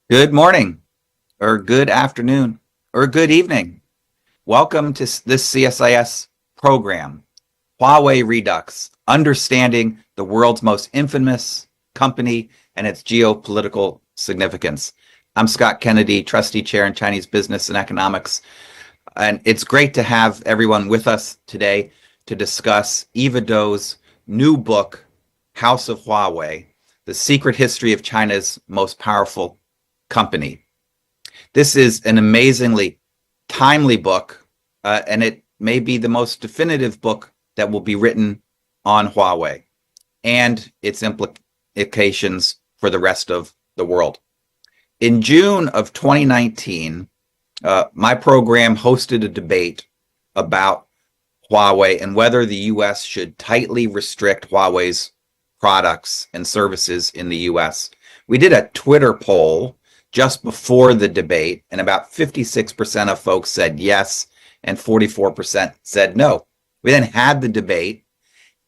Good morning, or good afternoon, or good evening. Welcome to this CSIS program, Huawei Redux, Understanding the World's Most Infamous Company and Its Geopolitical Significance. I'm Scott Kennedy, Trustee Chair in Chinese Business and Economics, and it's great to have everyone with us today to discuss Eva Dou's new book, House of Huawei, The Secret History of China's Most Powerful Company. This is an amazingly timely book, and it may be the most definitive book that will be written on Huawei and its implications for the rest of the world. In June of 2019, my program hosted a debate about Huawei and whether the U.S. should tightly restrict Huawei's products and services in the U.S. We did a Twitter poll just before the debate, and about 56% of folks said yes, and 44% said no. We then had the debate,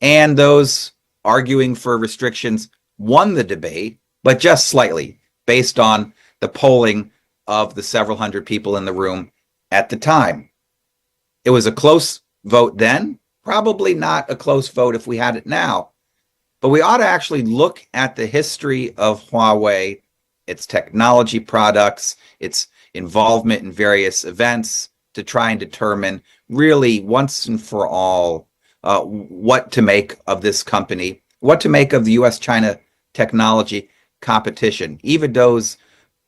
and those arguing for restrictions won the debate, but just slightly, based on the polling of the several hundred people in the room at the time. It was a close vote then, probably not a close vote if we had it now, but we ought to actually look at the history of Huawei, its technology products, its involvement in various events, to try and determine really once and for all what to make of this company, what to make of the US-China technology competition. Eva Dou's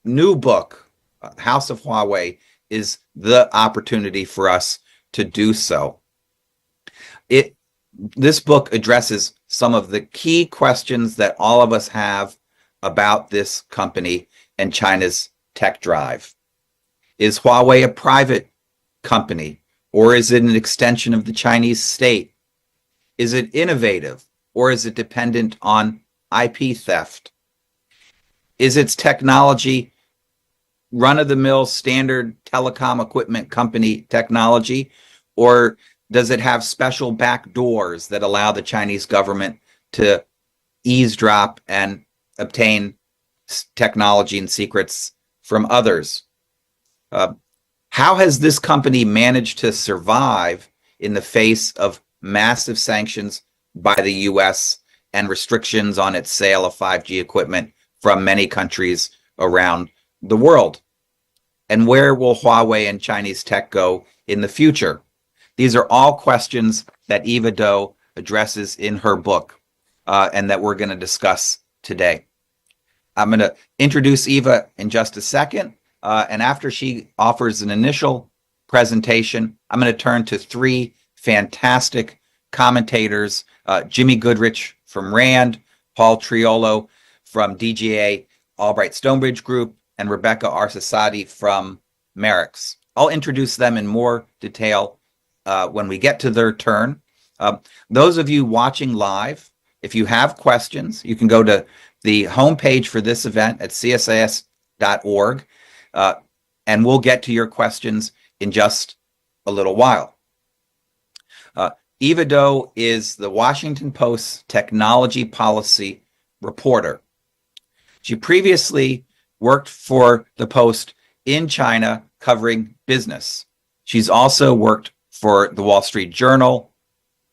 new book, House of Huawei, is the opportunity for us to do so. This book addresses some of the key questions that all of us have about this company and China's tech drive. Is Huawei a private company, or is it an extension of the Chinese state? Is it innovative, or is it dependent on IP theft? Is its technology run-of-the-mill standard telecom equipment company technology, or does it have special back doors that allow the Chinese government to eavesdrop and obtain technology and secrets from others? How has this company managed to survive in the face of massive sanctions by the US and restrictions on its sale of 5G equipment from many countries around the world? And where will Huawei and Chinese tech go in the future? These are all questions that Eva Dou addresses in her book and that we're going to discuss today. I'm going to introduce Eva in just a second, and after she offers an initial presentation, I'm going to turn to three fantastic commentators, Jimmy Goodrich from RAND, Paul Triolo from DGA Albright Stonebridge Group, and Rebecca Arcesati from MERICS. I'll introduce them in more detail when we get to their turn. Those of you watching live, if you have questions, you can go to the homepage for this event at csis.org, and we'll get to your questions in just a little while. Eva Dou is the Washington Post's technology policy reporter. She previously worked for the Post in China covering business. She's also worked for the Wall Street Journal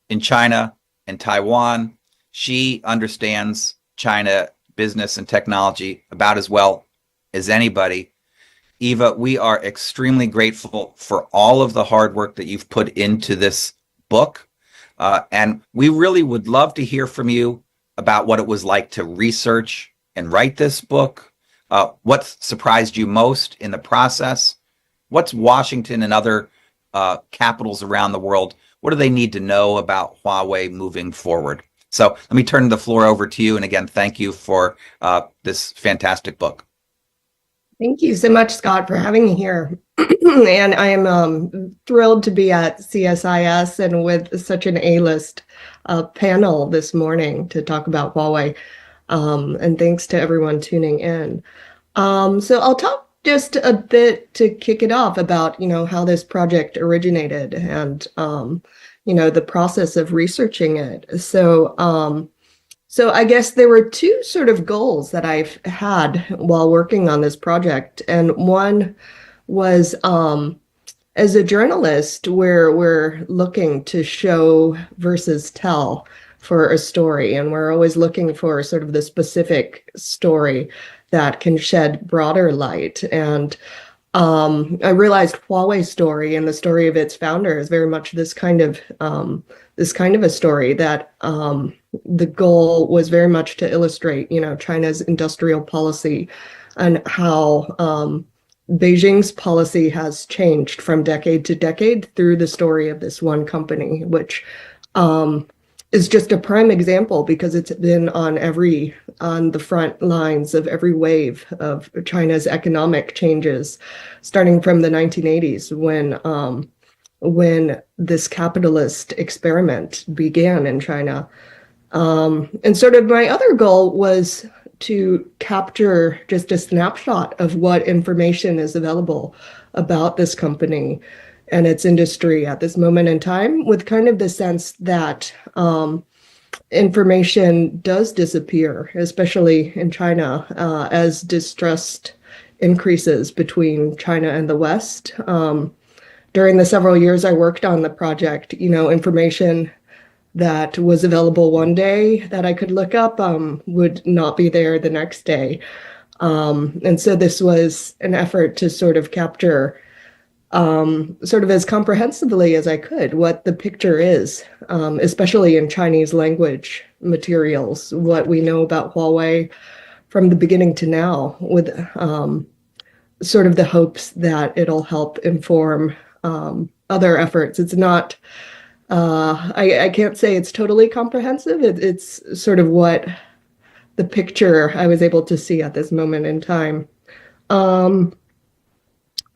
in China and Taiwan. She understands China business and technology about as well as anybody. Eva, we are extremely grateful for all of the hard work that you've put into this book. And we really would love to hear from you about what it was like to research and write this book. What surprised you most in the process? What's Washington and other capitals around the world, what do they need to know about Huawei moving forward? So let me turn the floor over to you. And again, thank you for this fantastic book. Thank you so much, Scott, for having me here. And I am thrilled to be at CSIS and with such an A-list panel this morning to talk about Huawei. And thanks to everyone tuning in. So I'll talk just a bit to kick it off about, how this project originated and, the process of researching it. So So I guess there were two sort of goals that I've had while working on this project. And one was as a journalist, where we're looking to show versus tell for a story. And we're always looking for sort of the specific story that can shed broader light. And I realized Huawei's story and the story of its founder is very much this kind of a story that the goal was very much to illustrate, China's industrial policy and how Beijing's policy has changed from decade to decade through the story of this one company, which is just a prime example because it's been on the front lines of every wave of China's economic changes, starting from the 1980s when this capitalist experiment began in China. And sort of my other goal was to capture just a snapshot of what information is available about this company and its industry at this moment in time, with kind of the sense that information does disappear, especially in China, as distrust increases between China and the West. During the several years I worked on the project, information that was available one day that I could look up would not be there the next day. And so this was an effort to sort of capture sort of as comprehensively as I could what the picture is, especially in Chinese language materials, what we know about Huawei from the beginning to now, with sort of the hopes that it'll help inform other efforts. It's not, I can't say it's totally comprehensive. It's sort of what the picture I was able to see at this moment in time.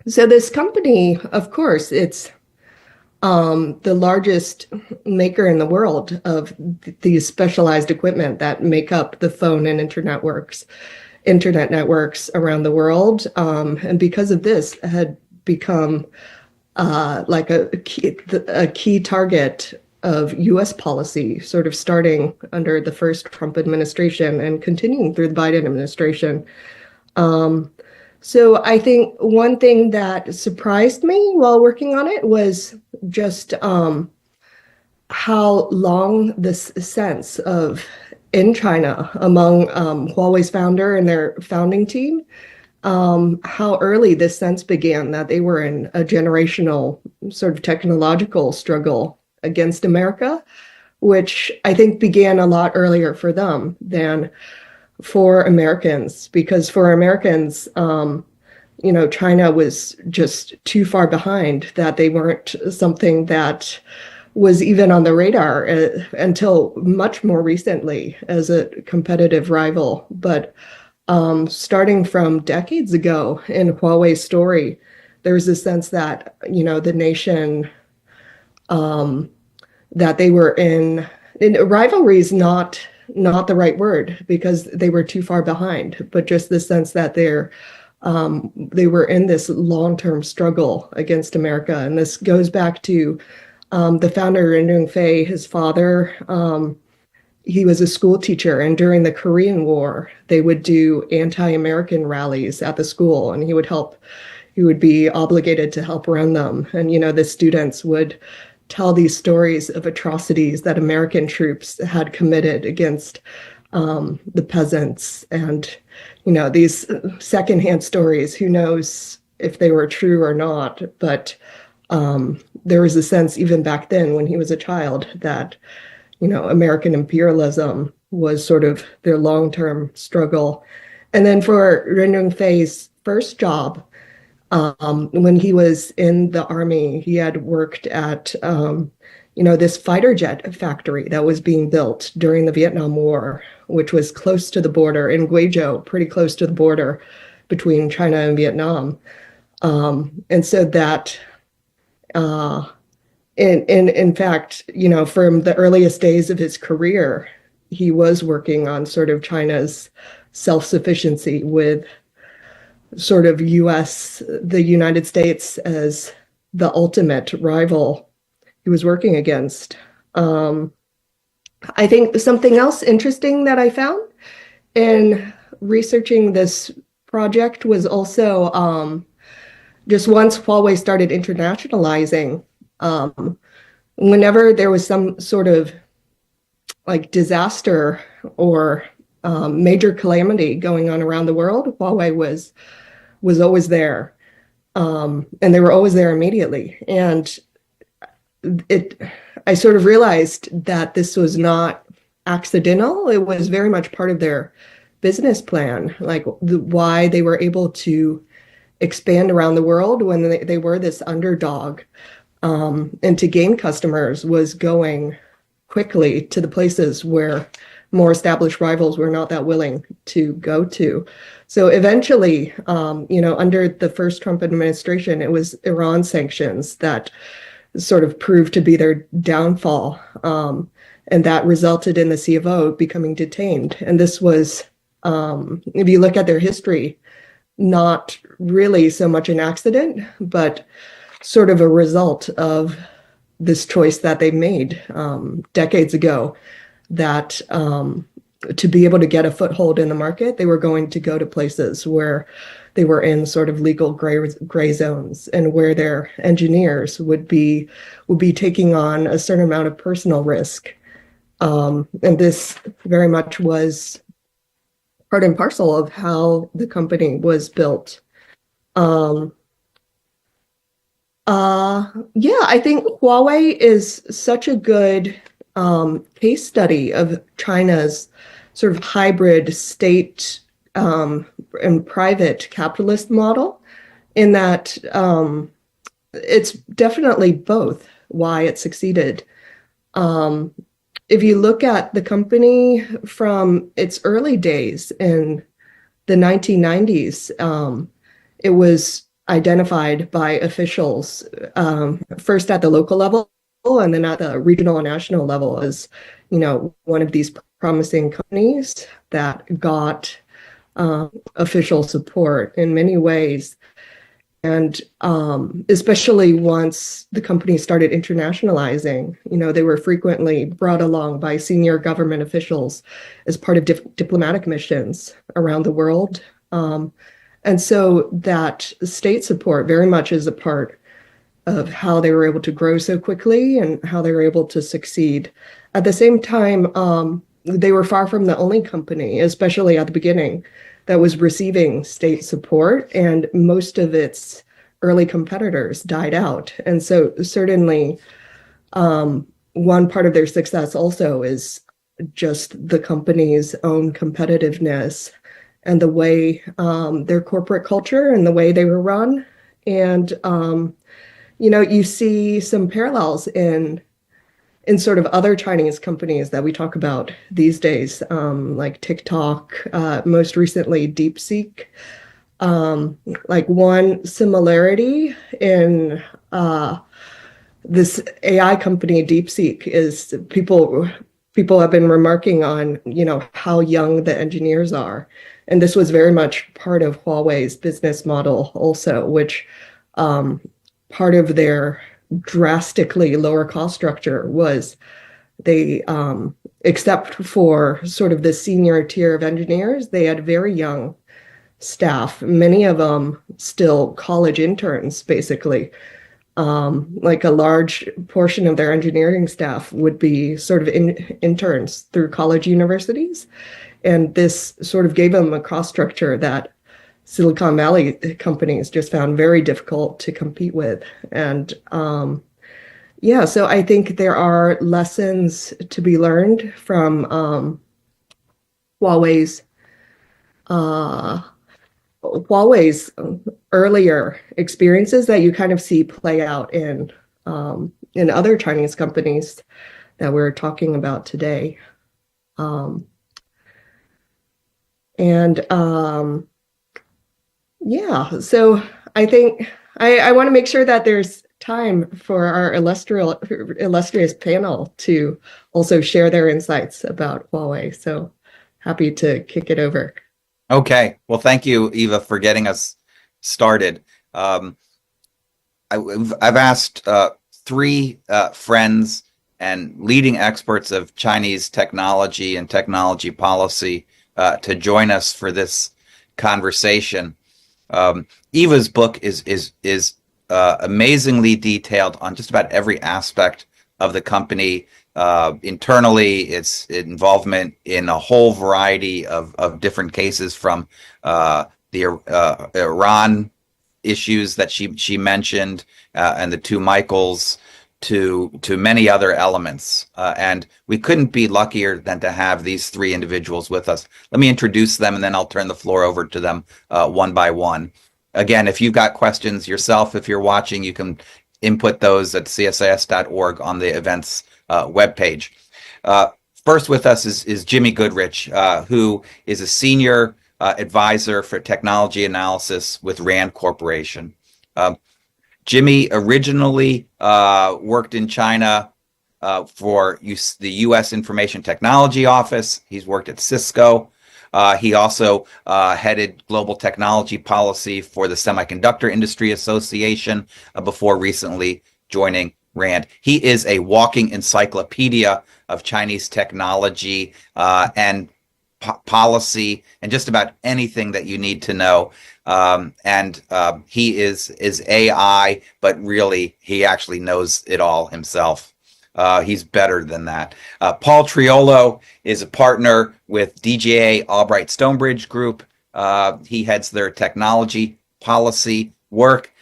So this company, of course, it's the largest maker in the world of these specialized equipment that make up the phone and internet networks around the world. And because of this, had become like a key target of U.S. policy, sort of starting under the first Trump administration and continuing through the Biden administration. So I think one thing that surprised me while working on it was just how long this sense of in China among Huawei's founder and their founding team, how early this sense began that they were in a generational sort of technological struggle against America, which I think began a lot earlier for them than for Americans, because for Americans, China was just too far behind, that they weren't something that was even on the radar until much more recently as a competitive rival. But starting from decades ago in Huawei's story, there was a sense that, the nation, that they were in rivalry is not the right word, because they were too far behind, but just the sense that they were in this long-term struggle against America. And this goes back to the founder, Ren Zhengfei, his father. He was a school teacher, and during the Korean War, they would do anti-American rallies at the school, and he would be obligated to help run them. And, the students would tell these stories of atrocities that American troops had committed against the peasants. And, these secondhand stories, who knows if they were true or not. But there was a sense even back then when he was a child that, American imperialism was sort of their long-term struggle. And then for Ren Zhengfei's first job, when he was in the army, he had worked at, this fighter jet factory that was being built during the Vietnam War, which was close to the border in Guizhou, pretty close to the border between China and Vietnam. And so that, in fact, from the earliest days of his career, he was working on sort of China's self-sufficiency with sort of the United States as the ultimate rival he was working against. I think something else interesting that I found in researching this project was also just once Huawei started internationalizing, whenever there was some sort of like disaster or major calamity going on around the world, Huawei was always there, and they were always there immediately. And I sort of realized that this was not accidental. It was very much part of their business plan, like why they were able to expand around the world when they were this underdog, and to gain customers was going quickly to the places where more established rivals were not that willing to go to. So eventually, under the first Trump administration, it was Iran sanctions that sort of proved to be their downfall. And that resulted in the CFO becoming detained. And this was, if you look at their history, not really so much an accident, but sort of a result of this choice that they made decades ago, that to be able to get a foothold in the market, they were going to go to places where they were in sort of legal gray zones, and where their engineers would be taking on a certain amount of personal risk. And this very much was part and parcel of how the company was built. I think Huawei is such a good case study of China's sort of hybrid state and private capitalist model, in that it's definitely both why it succeeded. If you look at the company from its early days in the 1990s, it was identified by officials, first at the local level and then at the regional and national level, as, one of these promising companies that got official support in many ways. And especially once the company started internationalizing, they were frequently brought along by senior government officials as part of diplomatic missions around the world. And so that state support very much is a part of how they were able to grow so quickly and how they were able to succeed. At the same time, they were far from the only company, especially at the beginning, that was receiving state support, and most of its early competitors died out. And so certainly one part of their success also is just the company's own competitiveness and the way their corporate culture and the way they were run. And, you see some parallels in sort of other Chinese companies that we talk about these days, like TikTok, most recently DeepSeek. Like one similarity in this AI company DeepSeek is people have been remarking on, how young the engineers are. And this was very much part of Huawei's business model also, which part of their drastically lower cost structure was they, except for sort of the senior tier of engineers, they had very young staff, many of them still college interns, basically. Like a large portion of their engineering staff would be sort of interns through college universities. And this sort of gave them a cost structure that Silicon Valley companies just found very difficult to compete with. And so I think there are lessons to be learned from Huawei's earlier experiences that you kind of see play out in other Chinese companies that we're talking about today. So I think I want to make sure that there's time for our illustrious panel to also share their insights about Huawei. So happy to kick it over. Okay. Well, thank you, Eva, for getting us started. I've asked three friends and leading experts of Chinese technology and technology policy to join us for this conversation. Eva's book is amazingly detailed on just about every aspect of the company. Internally, its involvement in a whole variety of different cases, from the Iran issues that she mentioned, and the two Michaels, to many other elements. And we couldn't be luckier than to have these three individuals with us. Let me introduce them, and then I'll turn the floor over to them one by one. Again, if you've got questions yourself, if you're watching, you can input those at csis.org on the events webpage. First with us is Jimmy Goodrich, who is a senior advisor for technology analysis with RAND Corporation. Jimmy originally worked in China for the U.S. Information Technology Office. He's worked at Cisco. He also headed global technology policy for the Semiconductor Industry Association before recently joining RAND. He is a walking encyclopedia of Chinese technology and policy and just about anything that you need to know. He is AI, but really he actually knows it all himself. He's better than that. Paul Triolo is a partner with DGA Albright Stonebridge Group. He heads their technology policy work.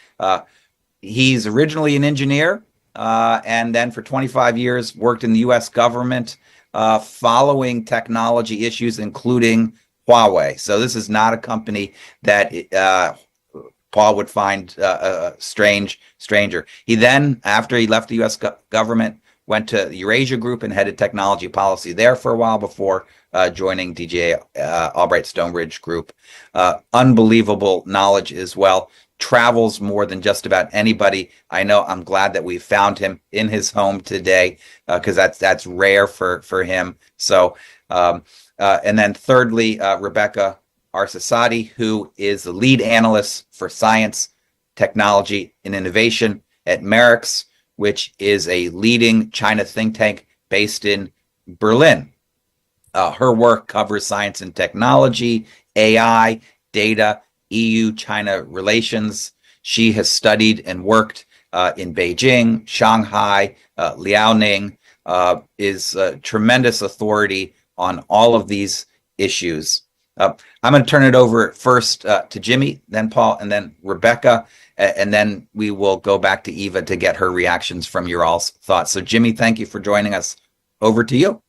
He's originally an engineer, and then for 25 years worked in the U.S. government, following technology issues, including Huawei. So this is not a company that Paul would find a stranger. He then, after he left the U.S. government, went to the Eurasia Group and headed technology policy there for a while before joining DGA Albright Stonebridge Group. Unbelievable knowledge as well. Travels more than just about anybody I know. I'm glad that we found him in his home today, because that's rare for him. So, and then thirdly, Rebecca Arcesati, who is the lead analyst for science, technology, and innovation at MERICS, which is a leading China think tank based in Berlin. Her work covers science and technology, AI, data, EU-China relations. She has studied and worked in Beijing, Shanghai, Liaoning, is a tremendous authority on all of these issues. I'm going to turn it over first to Jimmy, then Paul, and then Rebecca, and then we will go back to Eva to get her reactions from your all's thoughts. So Jimmy, thank you for joining us. Over to you.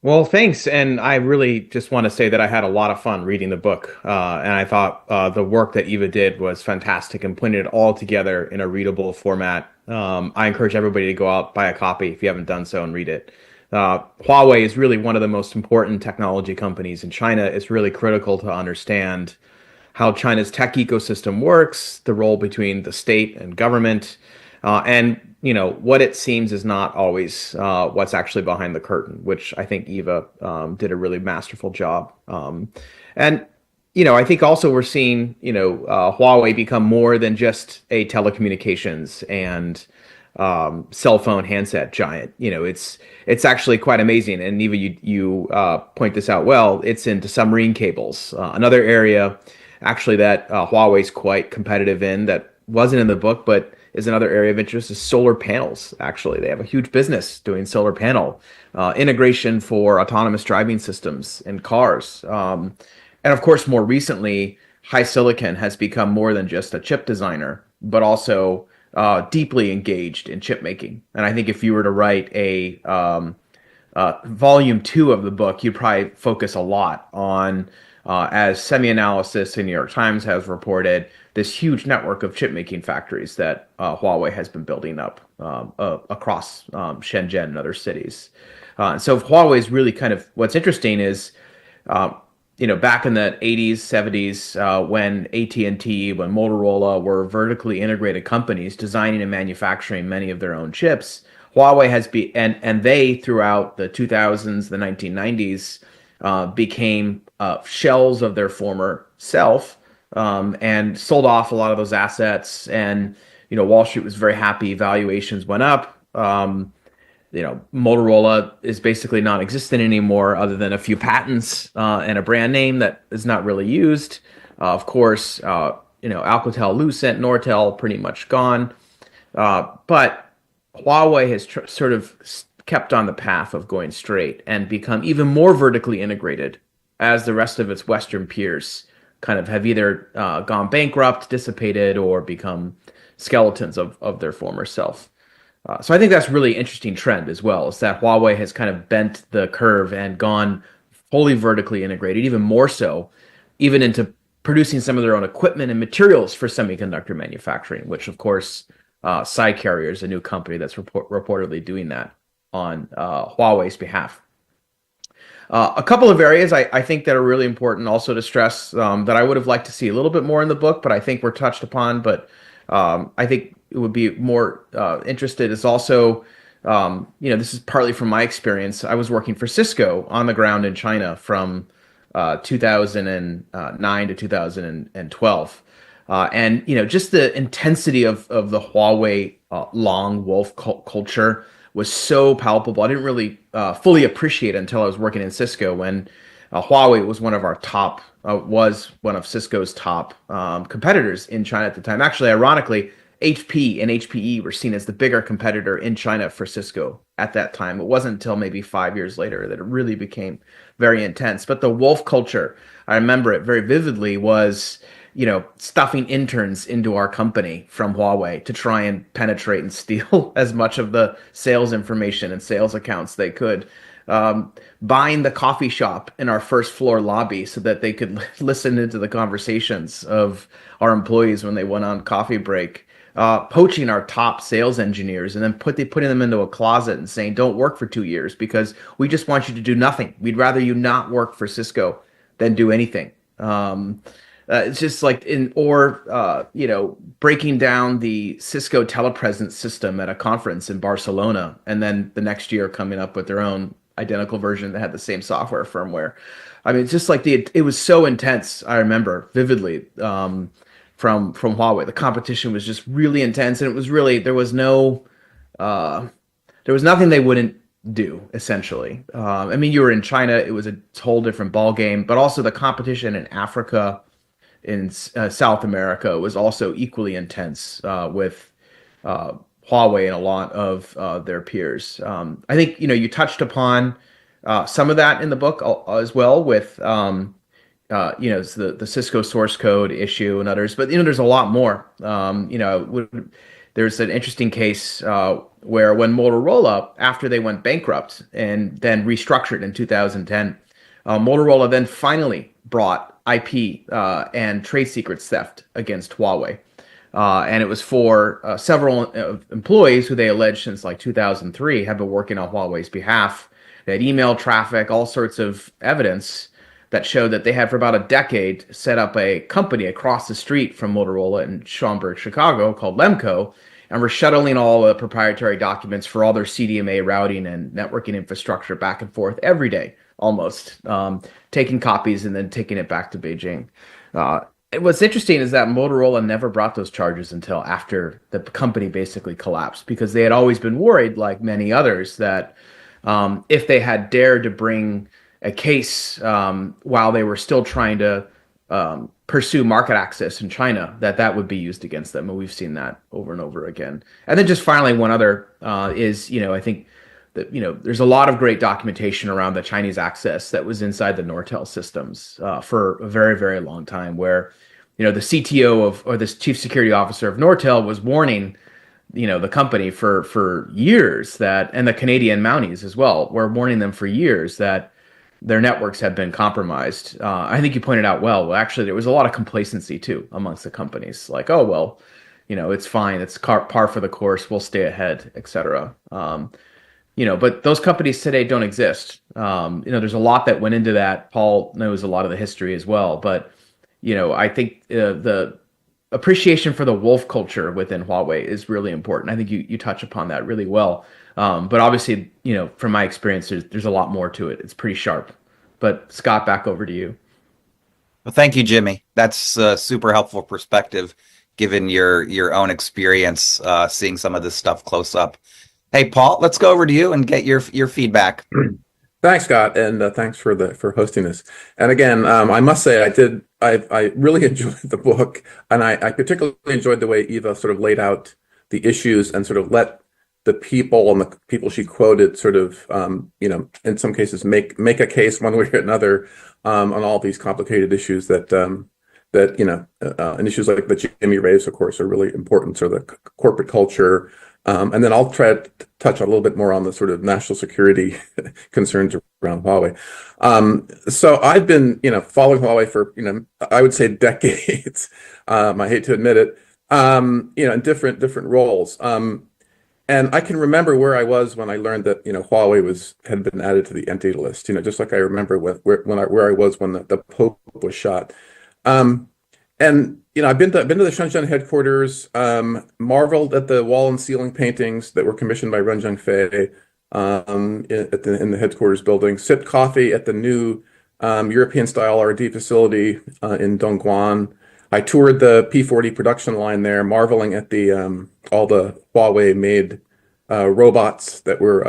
Well, thanks. And I really just want to say that I had a lot of fun reading the book. And I thought the work that Eva did was fantastic and putting it all together in a readable format. I encourage everybody to go out, buy a copy if you haven't done so, and read it. Huawei is really one of the most important technology companies in China. It's really critical to understand how China's tech ecosystem works, the role between the state and government, and what it seems is not always what's actually behind the curtain, which I think Eva did a really masterful job. And I think also we're seeing Huawei become more than just a telecommunications and cell phone handset giant. It's actually quite amazing. And Eva, you point this out well. It's into submarine cables, another area actually that Huawei's quite competitive in, that wasn't in the book, but is another area of interest, is solar panels. Actually, they have a huge business doing solar panel integration for autonomous driving systems in cars. And of course, more recently, HiSilicon has become more than just a chip designer, but also deeply engaged in chip making. And I think if you were to write a volume 2 of the book, you'd probably focus a lot on, as Semi-Analysis in New York Times has reported, this huge network of chip-making factories that Huawei has been building up across Shenzhen and other cities. So Huawei is really kind of, what's interesting is, back in the 80s, 70s, when AT&T, when Motorola were vertically integrated companies designing and manufacturing many of their own chips, Huawei has been, and they, throughout the 2000s, the 1990s, became shells of their former self, and sold off a lot of those assets. And Wall Street was very happy. Valuations went up. Motorola is basically non-existent anymore, other than a few patents and a brand name that is not really used. Of course, Alcatel, Lucent, Nortel, pretty much gone. But Huawei has sort of kept on the path of going straight and become even more vertically integrated as the rest of its Western peers kind of have either gone bankrupt, dissipated, or become skeletons of their former self. So I think that's really interesting trend as well, is that Huawei has kind of bent the curve and gone fully vertically integrated, even more so, even into producing some of their own equipment and materials for semiconductor manufacturing, which of course, Side Carrier is a new company that's reportedly doing that on Huawei's behalf. A couple of areas I think that are really important also to stress that I would have liked to see a little bit more in the book, but I think were touched upon, but I think it would be more interested is also, this is partly from my experience. I was working for Cisco on the ground in China from 2009 to 2012. And, just the intensity of the Huawei long wolf culture was so palpable. I didn't really fully appreciate it until I was working in Cisco when Huawei was one of Cisco's top competitors in China at the time. Actually, ironically, HP and HPE were seen as the bigger competitor in China for Cisco at that time. It wasn't until maybe 5 years later that it really became very intense. But the wolf culture, I remember it very vividly, was stuffing interns into our company from Huawei to try and penetrate and steal as much of the sales information and sales accounts they could. Buying the coffee shop in our first floor lobby so that they could listen into the conversations of our employees when they went on coffee break. Poaching our top sales engineers and then putting them into a closet and saying, don't work for 2 years because we just want you to do nothing. We'd rather you not work for Cisco than do anything. It's just like breaking down the Cisco telepresence system at a conference in Barcelona, and then the next year coming up with their own identical version that had the same software firmware. I mean, it's just like it was so intense. I remember vividly from Huawei. The competition was just really intense, and it was really there was nothing they wouldn't do, essentially. I mean, you were in China; it was a whole different ball game, but also the competition in Africa, in South America was also equally intense with Huawei and a lot of their peers. I think you touched upon some of that in the book as well with the Cisco source code issue and others, but there's a lot more. There's an interesting case where when Motorola, after they went bankrupt and then restructured in 2010, Motorola then finally brought IP and trade secrets theft against Huawei. And it was for several employees who they alleged since like 2003 had been working on Huawei's behalf. They had email traffic, all sorts of evidence that showed that they had for about a decade set up a company across the street from Motorola in Schaumburg, Chicago called Lemco, and were shuttling all the proprietary documents for all their CDMA routing and networking infrastructure back and forth every day, almost, taking copies and then taking it back to Beijing. What's interesting is that Motorola never brought those charges until after the company basically collapsed, because they had always been worried, like many others, that if they had dared to bring a case while they were still trying to pursue market access in China, that would be used against them. And we've seen that over and over again. And then just finally, one other is, I think that, there's a lot of great documentation around the Chinese access that was inside the Nortel systems for a very, very long time, where, the CTO or the chief security officer of Nortel was warning the company for years and the Canadian Mounties as well, were warning them for years that their networks have been compromised. I think you pointed out well, actually, there was a lot of complacency too amongst the companies. Like, oh, well, it's fine. It's par for the course. We'll stay ahead, et cetera. But those companies today don't exist. There's a lot that went into that. Paul knows a lot of the history as well. But, I think the appreciation for the wolf culture within Huawei is really important. I think you touch upon that really well. But obviously, from my experience, there's a lot more to it. It's pretty sharp. But Scott, back over to you. Well, thank you, Jimmy. That's a super helpful perspective, given your own experience seeing some of this stuff close up. Hey, Paul, let's go over to you and get your feedback. Thanks, Scott, and thanks for hosting this. And again, I must say I really enjoyed the book, and I particularly enjoyed the way Eva sort of laid out the issues and sort of let the people and the people she quoted sort of in some cases make a case one way or another on all these complicated issues that and issues like that Jimmy raised, of course, are really important. So the corporate culture. And then I'll try to touch a little bit more on the sort of national security concerns around Huawei. So I've been, following Huawei for, I would say decades. I hate to admit it, in different roles. And I can remember where I was when I learned that, Huawei had been added to the entity list. Just like I remember where I was when the Pope was shot. And I've been to the Shenzhen headquarters, marveled at the wall and ceiling paintings that were commissioned by Ren Zhengfei in the headquarters building. Sipped coffee at the new European-style R&D facility in Dongguan. I toured the P40 production line there, marveling at the all the Huawei-made robots that were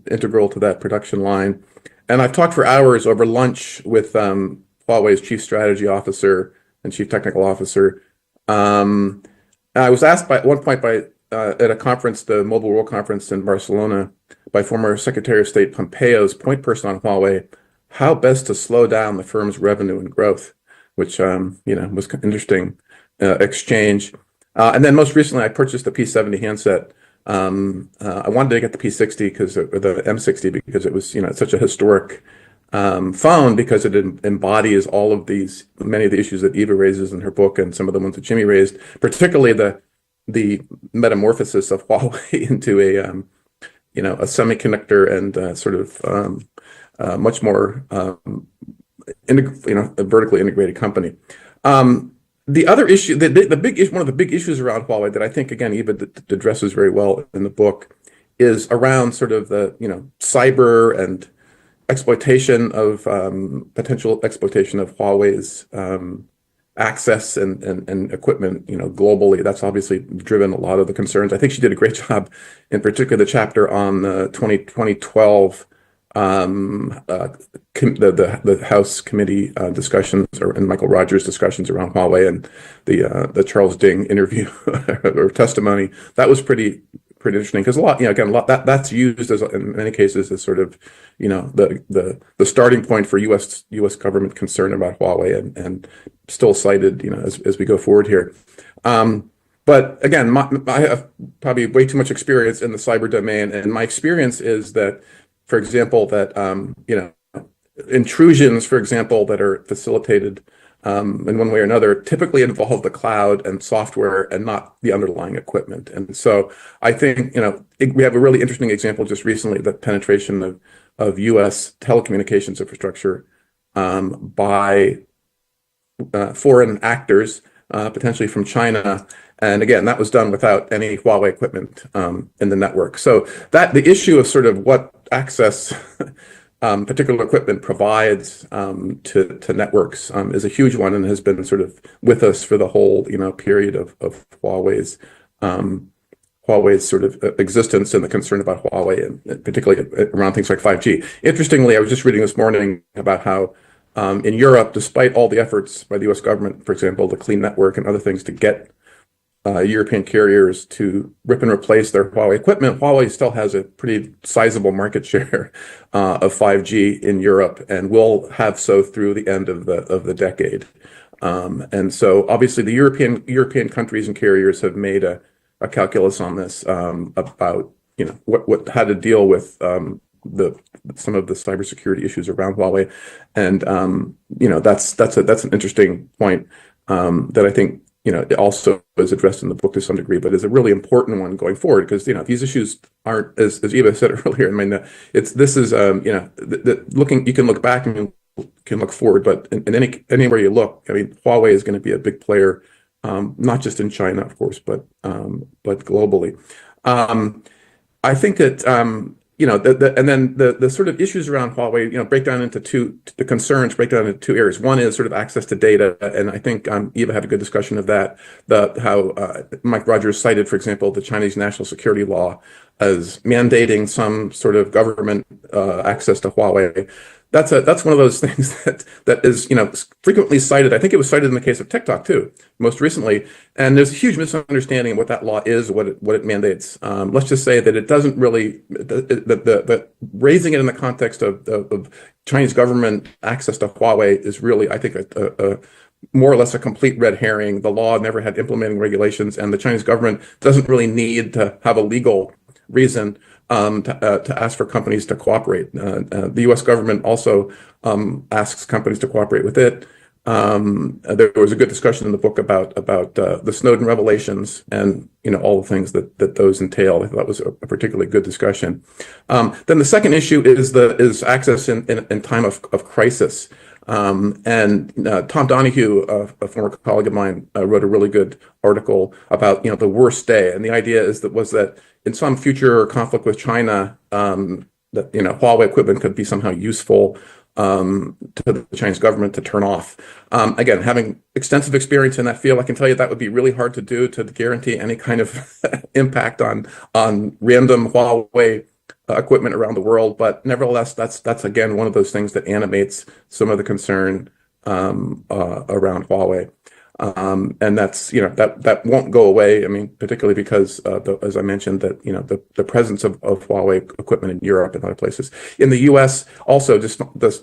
integral to that production line. And I've talked for hours over lunch with Huawei's chief strategy officer and chief technical officer. And I was asked at one point at a conference, the Mobile World Conference in Barcelona, by former Secretary of State Pompeo's point person on Huawei, how best to slow down the firm's revenue and growth, which was an interesting exchange. And then most recently, I purchased the P70 handset. I wanted to get the P60 the M60 because it was such a historic phone, because it embodies many of the issues that Eva raises in her book and some of the ones that Jimmy raised, particularly the metamorphosis of Huawei into a semiconductor and sort of much more a vertically integrated company. The other issue, the big issue, one of the big issues around Huawei that I think again Eva addresses very well in the book is around sort of the cyber and exploitation of potential exploitation of Huawei's access and equipment, globally. That's obviously driven a lot of the concerns. I think she did a great job, in particular the chapter on the 2012 the House committee discussions and Michael Rogers discussions around Huawei and the Charles Ding interview or testimony. That was pretty interesting, because a lot that's used as in many cases as sort of the starting point for U.S. government concern about Huawei and still cited as we go forward here. But again, I have probably way too much experience in the cyber domain, and my experience is that, for example, that intrusions, for example, that are facilitated in one way or another, typically involve the cloud and software and not the underlying equipment. And so I think we have a really interesting example just recently, the penetration of U.S. telecommunications infrastructure by foreign actors, potentially from China. And again, that was done without any Huawei equipment in the network. So the issue of sort of what access particular equipment provides to networks is a huge one, and has been sort of with us for the whole period of Huawei's sort of existence, and the concern about Huawei, and particularly around things like 5G. Interestingly, I was just reading this morning about how in Europe, despite all the efforts by the U.S. government, for example, the Clean Network and other things to get European carriers to rip and replace their Huawei equipment, Huawei still has a pretty sizable market share of 5G in Europe, and will have so through the end of the decade. And so obviously the European countries and carriers have made a calculus on this about how to deal with some of the cybersecurity issues around Huawei, and that's an interesting point that I think it also is addressed in the book to some degree, but is a really important one going forward, because these issues aren't, as Eva said earlier. I mean, looking, you can look back and you can look forward, but in anywhere you look, I mean, Huawei is going to be a big player, not just in China, of course, but globally. I think that and then the sort of issues around Huawei, break down into the concerns break down into two areas. One is sort of access to data, and I think Eva had a good discussion of that. How Mike Rogers cited, for example, the Chinese national security law as mandating some sort of government access to Huawei. That's one of those things that is frequently cited. I think it was cited in the case of TikTok too, most recently. And there's a huge misunderstanding of what that law is, what it mandates. Let's just say that it doesn't really raising it in the context of Chinese government access to Huawei is really, I think, a more or less a complete red herring. The law never had implementing regulations, and the Chinese government doesn't really need to have a legal reason to ask for companies to cooperate. The U.S. government also asks companies to cooperate with it. There was a good discussion in the book about the Snowden revelations and all the things that those entail. I thought that was a particularly good discussion. Then the second issue is access in time of crisis. And Tom Donahue, a former colleague of mine, wrote a really good article about the worst day, and the idea was that in some future conflict with China, that Huawei equipment could be somehow useful to the Chinese government to turn off. Again, having extensive experience in that field, I can tell you that would be really hard to do, to guarantee any kind of impact on random Huawei equipment around the world. But nevertheless, that's again one of those things that animates some of the concern around Huawei. And that's that won't go away. I mean, particularly because as I mentioned, that the presence of Huawei equipment in Europe and other places. In the U.S. also, just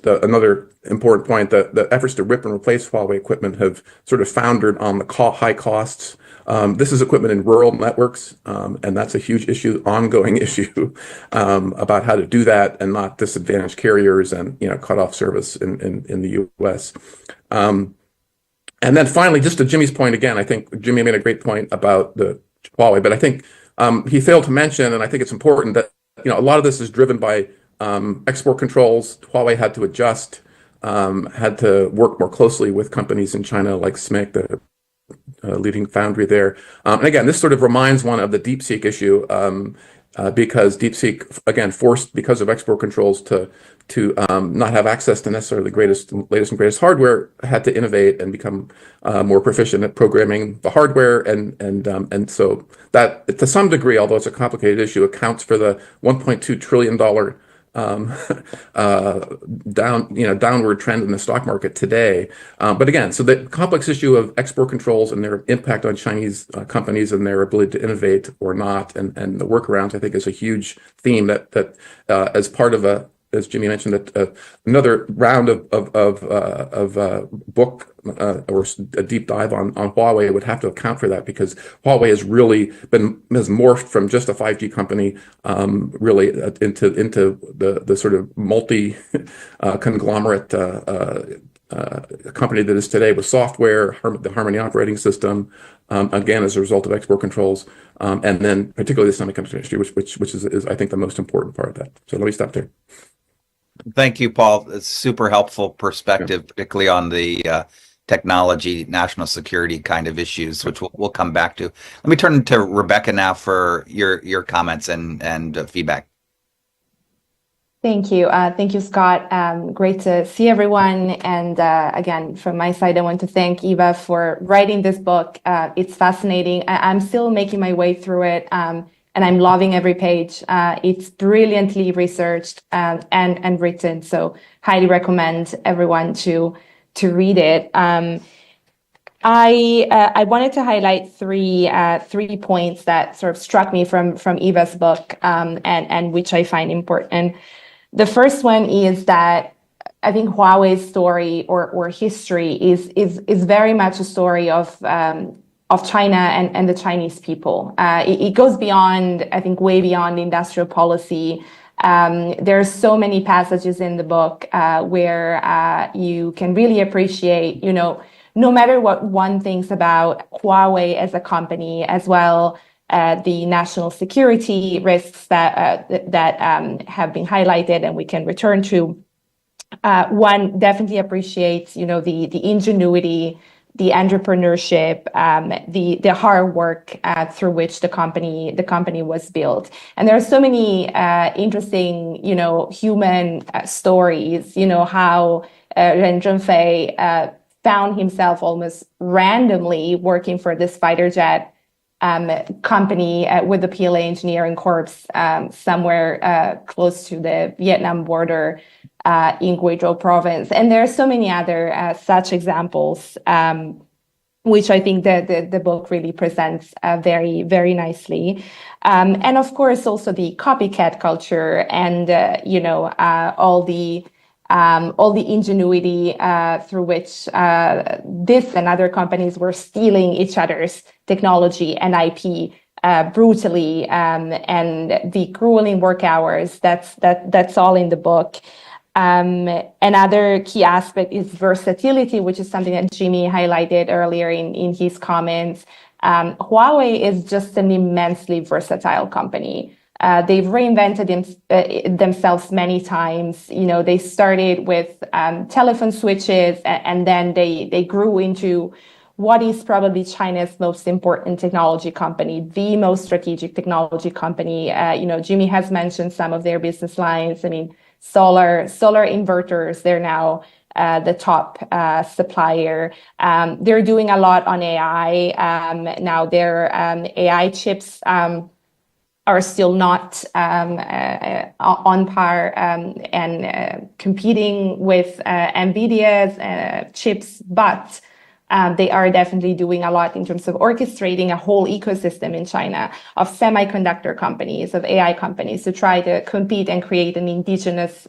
another important point, the efforts to rip and replace Huawei equipment have sort of foundered on the high costs. This is equipment in rural networks, and that's a huge issue, ongoing issue, about how to do that and not disadvantage carriers and cut off service in the U.S. And then finally, just to Jimmy's point again, I think Jimmy made a great point about the Huawei, but I think he failed to mention, and I think it's important, that a lot of this is driven by export controls. Huawei had to adjust, had to work more closely with companies in China like SMIC, the leading foundry there. And again, this sort of reminds one of the DeepSeek issue, because DeepSeek, again, forced, because of export controls, to not have access to necessarily the latest and greatest hardware, had to innovate and become more proficient at programming the hardware, and so that, to some degree, although it's a complicated issue, accounts for the $1.2 trillion downward trend in the stock market today. But again, so the complex issue of export controls and their impact on Chinese companies and their ability to innovate or not, and the workarounds, I think, is a huge theme that as part of as Jimmy mentioned, another round of book or a deep dive on Huawei would have to account for that, because Huawei has really has morphed from just a 5G company really into the sort of multi conglomerate company that is today, with software, the Harmony operating system, again as a result of export controls, and then particularly the semiconductor industry, which is I think the most important part of that. So let me stop there. Thank you, Paul. It's super helpful perspective, particularly on the technology, national security kind of issues, which we'll come back to. Let me turn to Rebecca now for your comments and feedback. Thank you. Thank you, Scott. Great to see everyone. And again, from my side, I want to thank Eva for writing this book. It's fascinating. I'm still making my way through it. And I'm loving every page. It's brilliantly researched and written, so highly recommend everyone to read it. I wanted to highlight three points that sort of struck me from Eva's book, and which I find important. The first one is that I think Huawei's story or history is very much a story of China and the Chinese people. It goes beyond, I think, way beyond industrial policy. There's so many passages in the book where you can really appreciate, no matter what one thinks about Huawei as a company, as well the national security risks that have been highlighted and we can return to. One definitely appreciates, the ingenuity, the entrepreneurship, the hard work through which the company was built. And there are so many interesting, human stories. How Ren Zhengfei found himself almost randomly working for this fighter jet company with the PLA Engineering Corps somewhere close to the Vietnam border in Guizhou province. And there are so many other such examples, which I think the book really presents very, very nicely. And of course, also the copycat culture and, all the ingenuity through which this and other companies were stealing each other's technology and IP brutally, and the grueling work hours. That's all in the book. Another key aspect is versatility, which is something that Jimmy highlighted earlier in his comments. Huawei is just an immensely versatile company. They've reinvented themselves many times. They started with telephone switches, and then they grew into what is probably China's most important technology company, the most strategic technology company. Jimmy has mentioned some of their business lines. I mean, solar inverters, they're now the top supplier. They're doing a lot on AI. Now their AI chips are still not on par and competing with NVIDIA's chips, but they are definitely doing a lot in terms of orchestrating a whole ecosystem in China of semiconductor companies, of AI companies, to try to compete and create an indigenous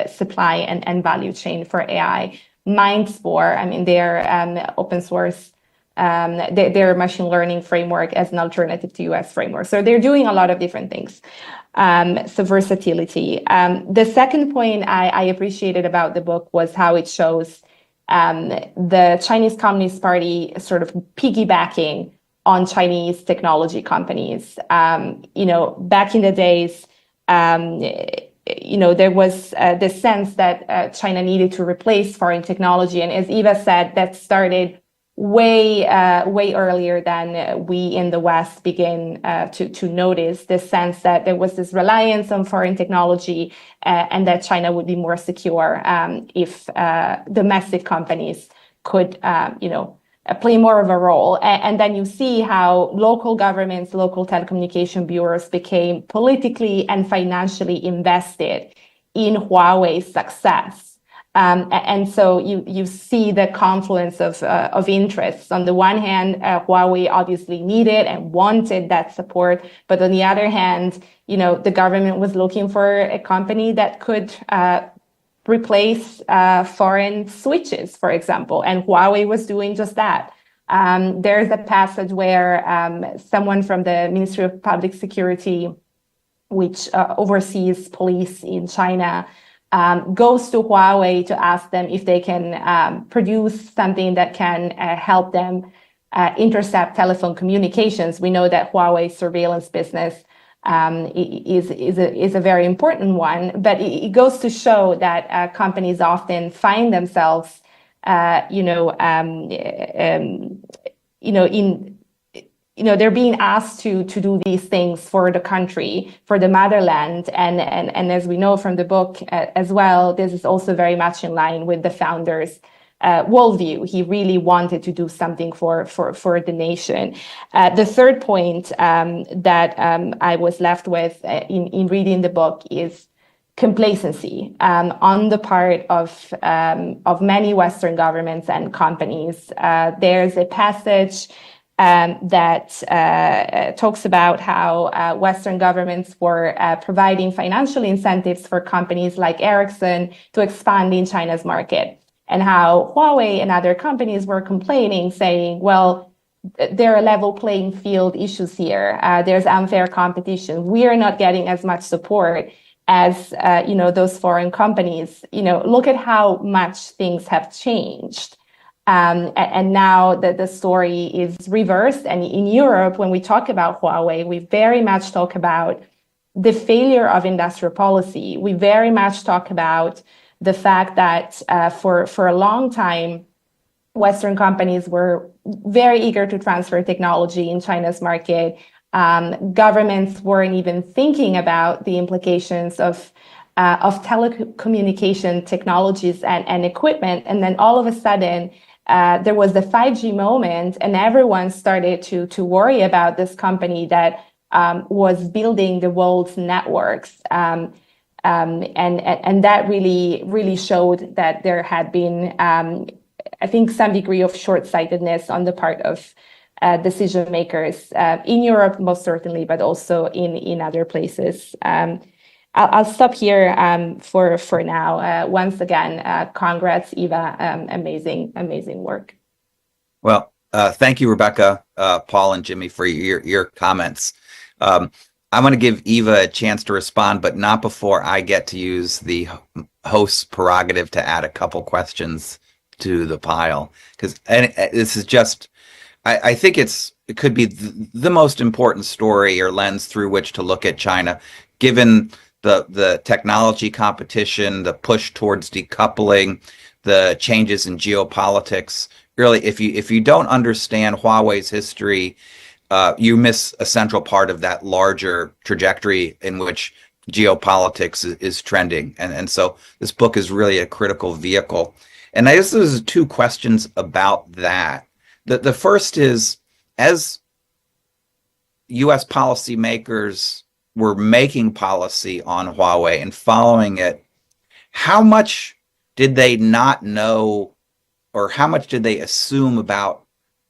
supply and value chain for AI. MindSpore, I mean, their open source, their machine learning framework as an alternative to US framework. So they're doing a lot of different things. So versatility. The second point I appreciated about the book was how it shows the Chinese Communist Party sort of piggybacking on Chinese technology companies. Back in the days, there was the sense that China needed to replace foreign technology. And as Eva said, that started way earlier than we in the West begin to notice the sense that there was this reliance on foreign technology and that China would be more secure if domestic companies could, play more of a role. And then you see how local governments, local telecommunication bureaus became politically and financially invested in Huawei's success. And so you see the confluence of interests. On the one hand, Huawei obviously needed and wanted that support, but on the other hand, the government was looking for a company that could replace foreign switches, for example, and Huawei was doing just that. There's a passage where someone from the Ministry of Public Security, which oversees police in China, goes to Huawei to ask them if they can produce something that can help them intercept telephone communications. We know that Huawei's surveillance business is a very important one, but it goes to show that companies often find themselves, they're being asked to do these things for the country, for the motherland. And as we know from the book as well, this is also very much in line with the founder's worldview. He really wanted to do something for the nation. The third point that I was left with in reading the book is complacency on the part of many Western governments and companies. There's a passage that talks about how Western governments were providing financial incentives for companies like Ericsson to expand in China's market, and how Huawei and other companies were complaining, saying, well, there are level playing field issues here. There's unfair competition. We are not getting as much support as those foreign companies. Look at how much things have changed. And now the story is reversed. And in Europe, when we talk about Huawei, we very much talk about the failure of industrial policy. We very much talk about the fact that for a long time, Western companies were very eager to transfer technology in China's market. Governments weren't even thinking about the implications of telecommunication technologies and equipment. And then all of a sudden, there was the 5G moment, and everyone started to worry about this company that was building the world's networks. And that really showed that there had been, I think, some degree of short-sightedness on the part of decision makers in Europe, most certainly, but also in other places. I'll stop here for now. Once again, congrats, Eva. Amazing work. Well, thank you, Rebecca, Paul, and Jimmy, for your comments. I'm going to give Eva a chance to respond, but not before I get to use the host's prerogative to add a couple questions to the pile. Because this is just, I think it could be the most important story or lens through which to look at China, given the technology competition, the push towards decoupling, the changes in geopolitics. Really, if you don't understand Huawei's history, you miss a central part of that larger trajectory in which geopolitics is trending. And so this book is really a critical vehicle. And I guess there's two questions about that. The first is, as U.S. policymakers were making policy on Huawei and following it, how much did they not know, or how much did they assume about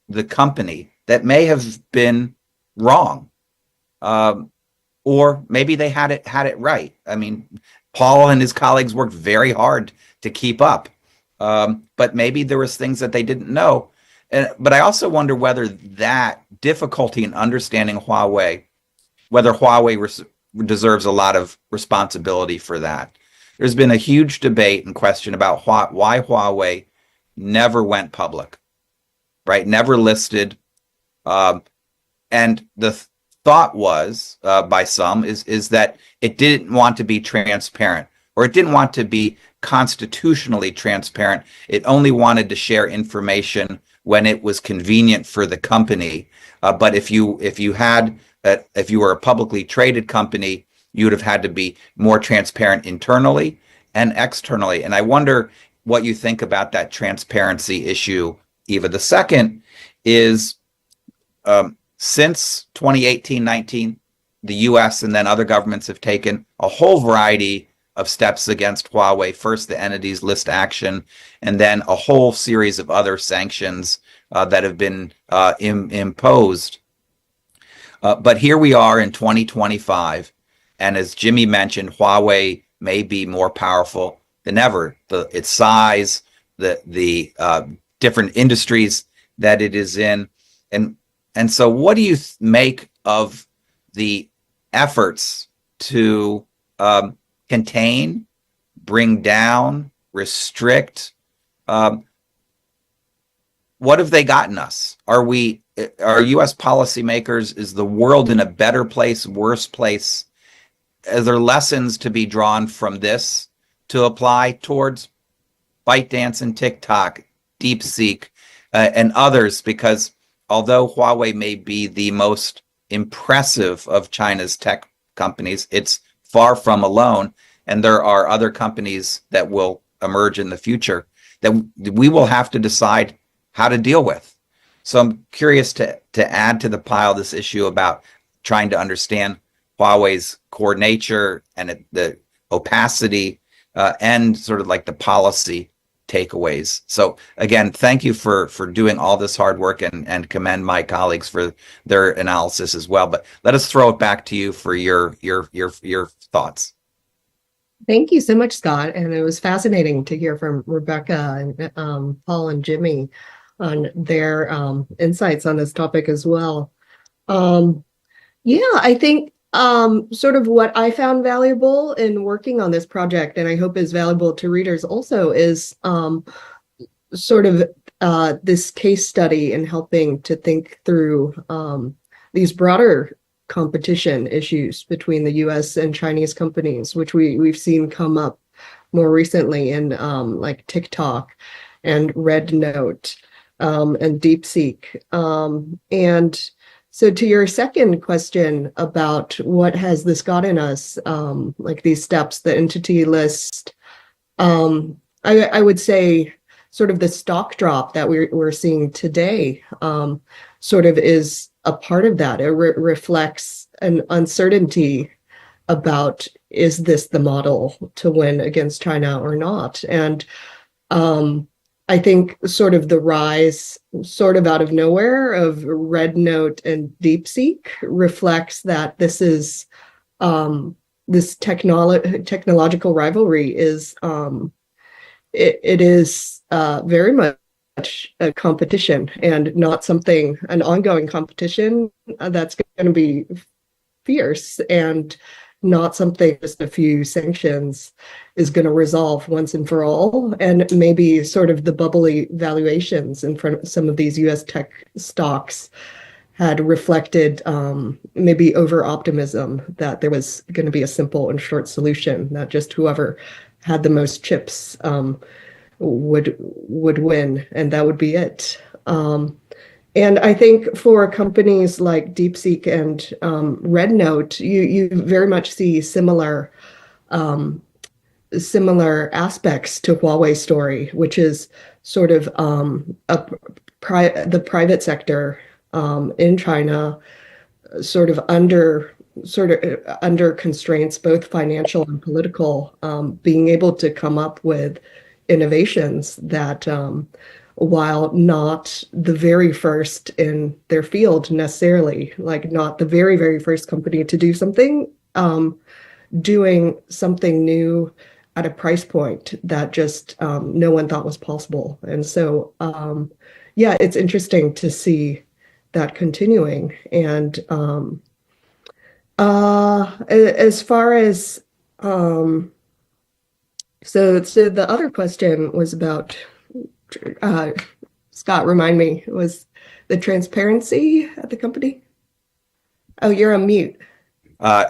the company that may have been wrong? Or maybe they had it right. I mean, Paul and his colleagues worked very hard to keep up. But maybe there was things that they didn't know. But I also wonder whether that difficulty in understanding Huawei, whether Huawei deserves a lot of responsibility for that. There's been a huge debate and question about why Huawei never went public, right? Never listed. And the thought was, by some, is that it didn't want to be transparent, or it didn't want to be constitutionally transparent. It only wanted to share information when it was convenient for the company. But if you were a publicly traded company, you would have had to be more transparent internally and externally. And I wonder what you think about that transparency issue, Eva. The second is, since 2018-19, the US and then other governments have taken a whole variety of steps against Huawei. First, the entities list action, and then a whole series of other sanctions that have been imposed. But here we are in 2025, and as Jimmy mentioned, Huawei may be more powerful than ever. Its size, the different industries that it is in, and so what do you make of the efforts to contain, bring down, restrict? What have they gotten us? Are U.S. policymakers, is the world in a better place, worse place? Are there lessons to be drawn from this to apply towards ByteDance and TikTok, DeepSeek, and others? Because although Huawei may be the most impressive of China's tech companies, it's far from alone, and there are other companies that will emerge in the future that we will have to decide how to deal with. So I'm curious to add to the pile this issue about trying to understand Huawei's core nature and the opacity and sort of like the policy takeaways. So again, thank you for doing all this hard work, and commend my colleagues for their analysis as well. But let us throw it back to you for your thoughts. Thank you so much, Scott. And it was fascinating to hear from Rebecca and Paul and Jimmy on their insights on this topic as well. I think sort of what I found valuable in working on this project, and I hope is valuable to readers also, is sort of this case study in helping to think through these broader competition issues between the US and Chinese companies, which we've seen come up more recently in like TikTok and Red Note. and DeepSeek. And so to your second question about what has this gotten us, like these steps, the entity list, I would say sort of the stock drop that we're seeing today sort of is a part of that. It reflects an uncertainty about, is this the model to win against China or not? And I think sort of the rise, sort of out of nowhere, of Red Note and DeepSeek reflects that this is this technological rivalry is it is very much a competition, and not something, an ongoing competition that's going to be fierce, and not something just a few sanctions is going to resolve once and for all. And maybe sort of the bubbly valuations in front of some of these US tech stocks had reflected maybe over optimism that there was going to be a simple and short solution, that just whoever had the most chips would win, and that would be it. And I think for companies like DeepSeek and Red Note, you very much see similar aspects to Huawei's story, which is sort of the private sector in China, sort of under constraints, both financial and political, being able to come up with innovations that, while not the very first in their field necessarily, like not the very, very first company to do something, doing something new at a price point that just no one thought was possible. And so, yeah, it's interesting to see that continuing. And as far as, so the other question was about, Scott, remind me, was the transparency at the company? Oh, you're on mute.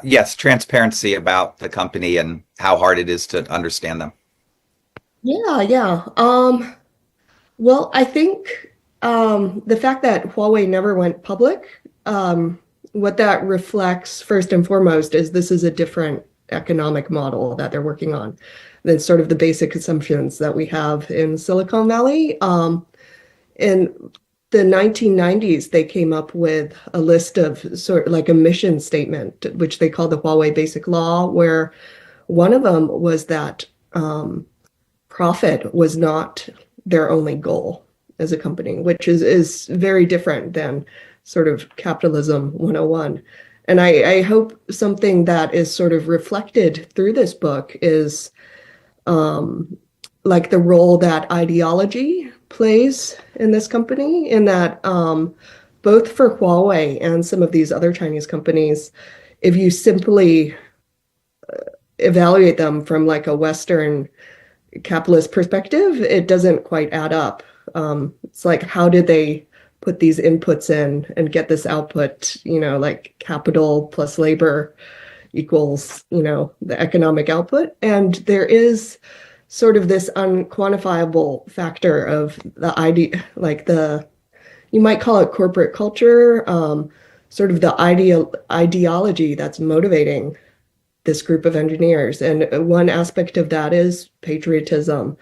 Yes, transparency about the company and how hard it is to understand them. Yeah. Well, I think the fact that Huawei never went public, what that reflects first and foremost is this is a different economic model that they're working on than sort of the basic assumptions that we have in Silicon Valley. In the 1990s, they came up with a list of sort of like a mission statement, which they call the Huawei Basic Law, where one of them was that profit was not their only goal as a company, which is very different than sort of capitalism 101. And I hope something that is sort of reflected through this book is like the role that ideology plays in this company, in that both for Huawei and some of these other Chinese companies, if you simply evaluate them from like a Western capitalist perspective, it doesn't quite add up. It's like, how did they put these inputs in and get this output, like capital plus labor equals, the economic output. And there is sort of this unquantifiable factor of the idea, like you might call it corporate culture, sort of the ideology that's motivating this group of engineers. And one aspect of that is patriotism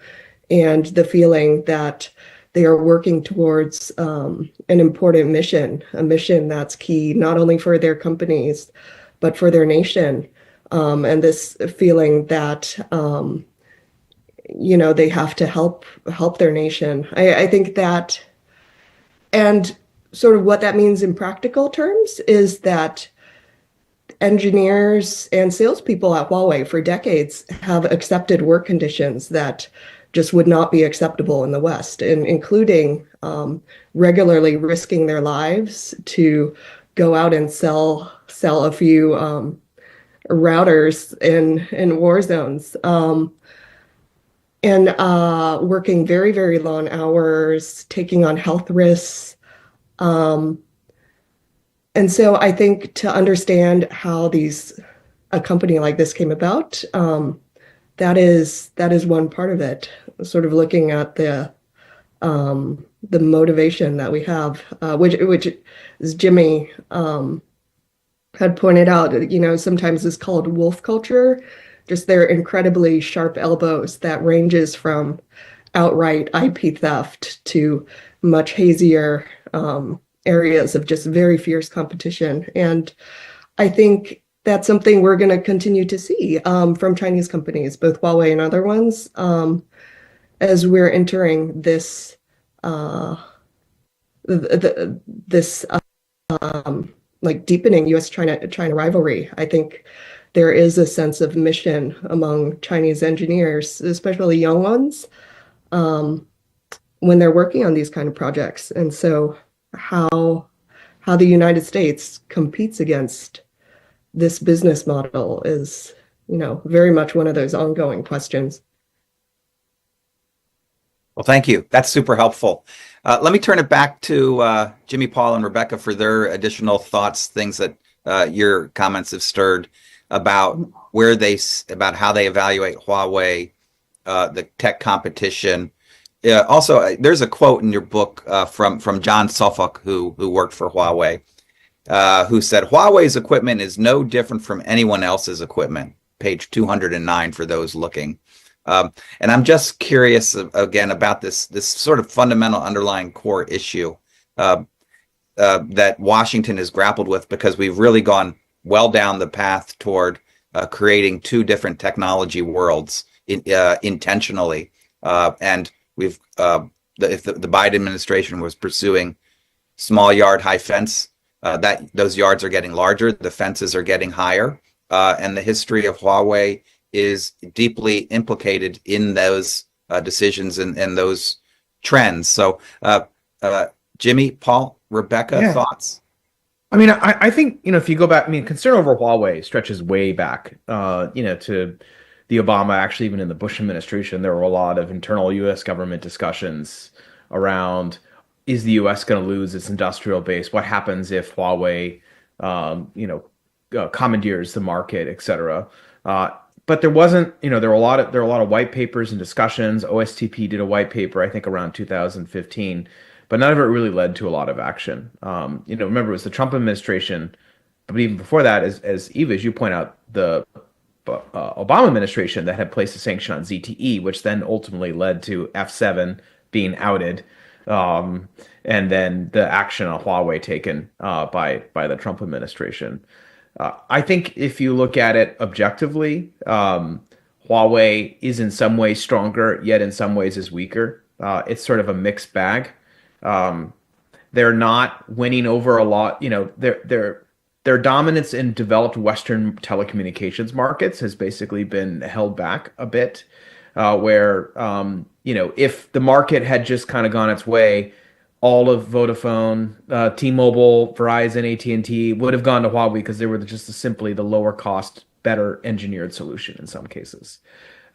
and the feeling that they are working towards an important mission, a mission that's key not only for their companies, but for their nation. And this feeling that, they have to help their nation. I think that, and sort of what that means in practical terms is that engineers and salespeople at Huawei for decades have accepted work conditions that just would not be acceptable in the West, and including regularly risking their lives to go out and sell a few routers in war zones, and working very, very long hours, taking on health risks. And so I think to understand how a company like this came about, that is one part of it. Sort of looking at the the motivation that we have, which as Jimmy had pointed out, sometimes is called wolf culture. Just their incredibly sharp elbows that ranges from outright IP theft to much hazier areas of just very fierce competition. And I think that's something we're going to continue to see from Chinese companies, both Huawei and other ones, as we're entering this like deepening U.S.-China rivalry. I think there is a sense of mission among Chinese engineers, especially young ones, when they're working on these kind of projects. And so how the United States competes against this business model is, very much one of those ongoing questions. Well, thank you. That's super helpful. Let me turn it back to Jimmy, Paul, and Rebecca for their additional thoughts, things that your comments have stirred about about how they evaluate Huawei, the tech competition. Also, there's a quote in your book from John Suffolk, who worked for Huawei, who said, "Huawei's equipment is no different from anyone else's equipment." Page 209 for those looking. And I'm just curious again about this sort of fundamental underlying core issue that Washington has grappled with, because we've really gone well down the path toward creating two different technology worlds intentionally. And we've if the Biden administration was pursuing small yard, high fence, that those yards are getting larger, the fences are getting higher, and the history of Huawei is deeply implicated in those decisions and those trends. So, Jimmy, Paul, Rebecca, thoughts? I mean, I think, if you go back, concern over Huawei stretches way back, to the Obama, actually even in the Bush administration, there were a lot of internal U.S. government discussions around, is the U.S. going to lose its industrial base? What happens if Huawei, commandeers the market, et cetera? But there wasn't, there were a lot of white papers and discussions. OSTP did a white paper, I think, around 2015, but none of it really led to a lot of action. Remember, it was the Trump administration, but even before that, as Eva, as you point out, the Obama administration that had placed a sanction on ZTE, which then ultimately led to F7 being outed, and then the action on Huawei taken by the Trump administration. I think if you look at it objectively, Huawei is in some ways stronger, yet in some ways is weaker. It's sort of a mixed bag. They're not winning over a lot. Their dominance in developed Western telecommunications markets has basically been held back a bit, where if the market had just kind of gone its way, all of Vodafone, T-Mobile, Verizon, AT&T would have gone to Huawei because they were just simply the lower cost, better engineered solution in some cases.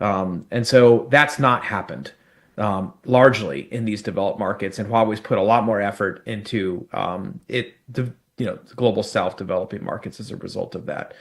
And so that's not happened largely in these developed markets. And Huawei's put a lot more effort into the global South developing markets as a result of that.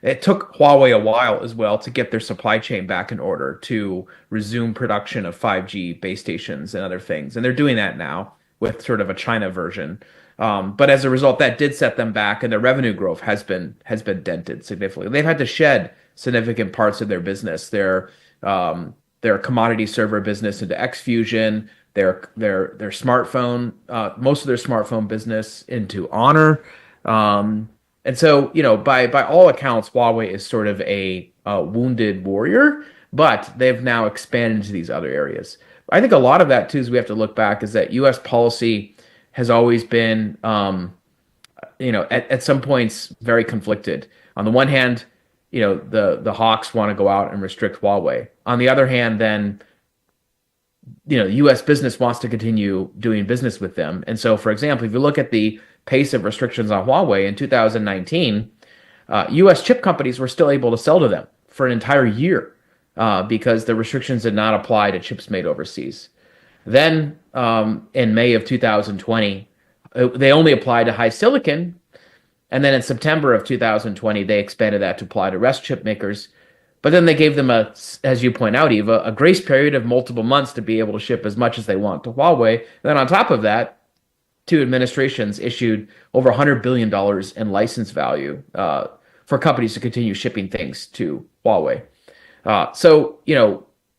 It took Huawei a while as well to get their supply chain back in order to resume production of 5G base stations and other things. And they're doing that now with sort of a China version. But as a result, that did set them back, and their revenue growth has been dented significantly. They've had to shed significant parts of their business, their commodity server business into Xfusion, their smartphone, most of their smartphone business into Honor. And so, by all accounts, Huawei is sort of a wounded warrior, but they've now expanded into these other areas. I think a lot of that, too, as we have to look back, is that U.S. policy has always been, at some points, very conflicted. On the one hand, the hawks want to go out and restrict Huawei. On the other hand, then, U.S. business wants to continue doing business with them. And so, for example, if you look at the pace of restrictions on Huawei in 2019, U.S. chip companies were still able to sell to them for an entire year. Because the restrictions did not apply to chips made overseas. Then, in May of 2020, they only applied to high silicon. And then in September of 2020, they expanded that to apply to rest chip makers. But then they gave them as you point out, Eva, a grace period of multiple months to be able to ship as much as they want to Huawei. And then on top of that, two administrations issued over $100 billion in license value for companies to continue shipping things to Huawei. So,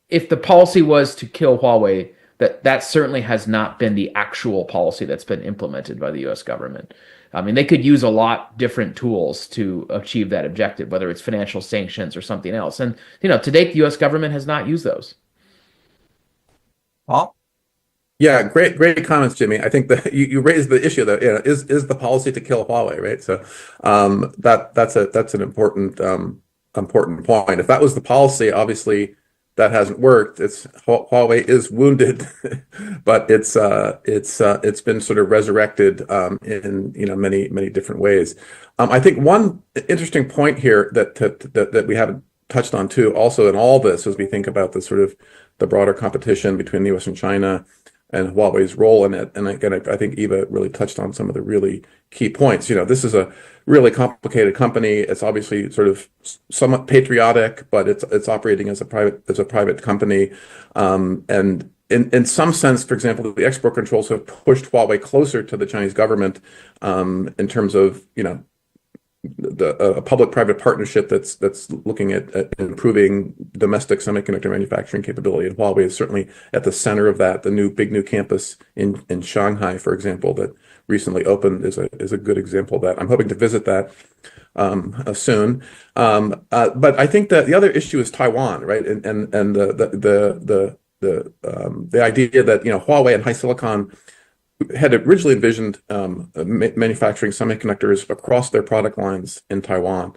if the policy was to kill Huawei, that certainly has not been the actual policy that's been implemented by the U.S. government. I mean, they could use a lot different tools to achieve that objective, whether it's financial sanctions or something else. And, to date, the U.S. government has not used those. Paul? Yeah, great comments, Jimmy. I think that you raised the issue that is the policy to kill Huawei, right? So that's an important point. If that was the policy, obviously that hasn't worked. Huawei is wounded, but it's been sort of resurrected in many different ways. I think one interesting point here that we haven't touched on too, also in all this, as we think about the broader competition between the U.S. and China and Huawei's role in it. And again, I think Eva really touched on some of the really key points. This is a really complicated company. It's obviously sort of somewhat patriotic, but it's operating as a private company. And in some sense, for example, the export controls have pushed Huawei closer to the Chinese government in terms of a public-private partnership that's looking at improving domestic semiconductor manufacturing capability, and Huawei is certainly at the center of that. The big new campus in Shanghai, for example, that recently opened is a good example of that. I'm hoping to visit that soon. But I think that the other issue is Taiwan, right? And the idea that Huawei and HiSilicon had originally envisioned manufacturing semiconductors across their product lines in Taiwan.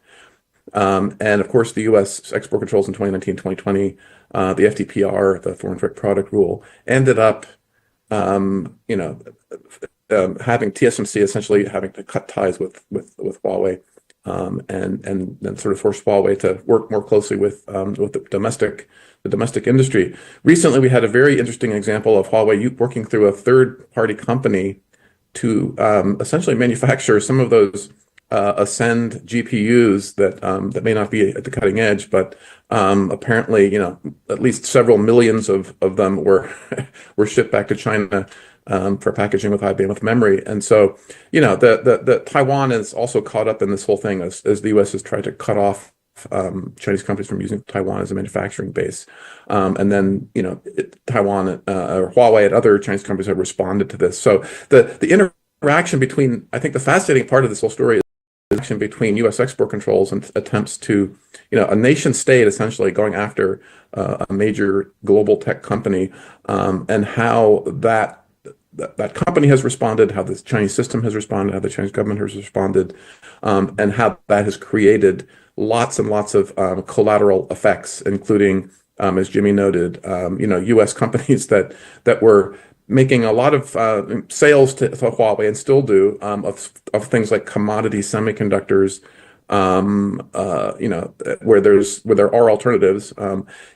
And of course, the U.S. export controls in 2019, 2020, the FDPR, the Foreign Direct Product Rule, ended up, having TSMC essentially having to cut ties with Huawei, and then sort of force Huawei to work more closely with the domestic industry. Recently, we had a very interesting example of Huawei working through a third-party company to essentially manufacture some of those Ascend GPUs that may not be at the cutting edge, but apparently, at least several millions of them were shipped back to China for packaging with high bandwidth memory. And so, the Taiwan is also caught up in this whole thing as the U.S. has tried to cut off Chinese companies from using Taiwan as a manufacturing base. And then, Taiwan or Huawei and other Chinese companies have responded to this. So the interaction between, I think the fascinating part of this whole story is the interaction between U.S. export controls and attempts to, a nation state essentially going after a major global tech company, and how that company has responded, how the Chinese system has responded, how the Chinese government has responded, and how that has created lots and lots of collateral effects, including, as Jimmy noted, U.S. companies that were making a lot of sales to Huawei and still do of things like commodity semiconductors, where there are alternatives.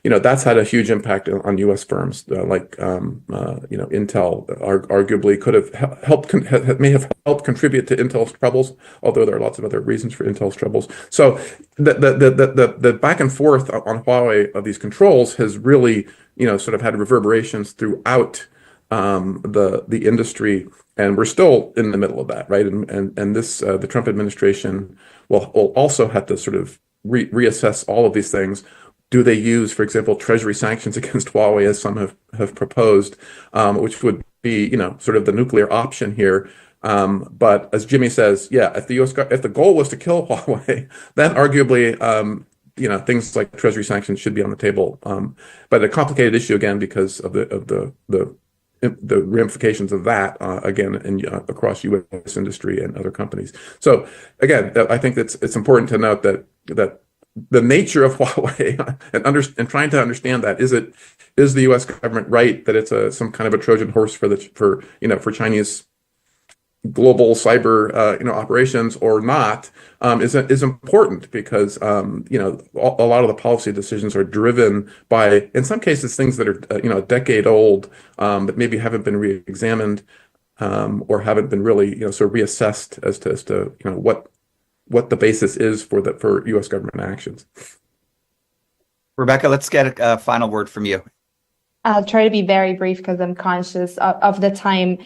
That's had a huge impact on U.S. firms like Intel. Arguably could have may have helped contribute to Intel's troubles, although there are lots of other reasons for Intel's troubles. So the back and forth on Huawei of these controls has really sort of had reverberations throughout the industry, and we're still in the middle of that, right? And this the Trump administration will also have to sort of reassess all of these things. Do they use, for example, treasury sanctions against Huawei, as some have proposed, which would be sort of the nuclear option here? But as Jimmy says, yeah, if the goal was to kill Huawei, then arguably things like treasury sanctions should be on the table. But a complicated issue again because of the ramifications of that again across U.S. industry and other companies. So again, I think it's important to note that the nature of Huawei and trying to understand that is the U.S. government right that it's some kind of a Trojan horse for Chinese global cyber operations or not is important because a lot of the policy decisions are driven by, in some cases, things that are a decade old that maybe haven't been re-examined or haven't been really sort of reassessed as to what the basis is for U.S. government actions. Rebecca, let's get a final word from you. I'll try to be very brief because I'm conscious of the time.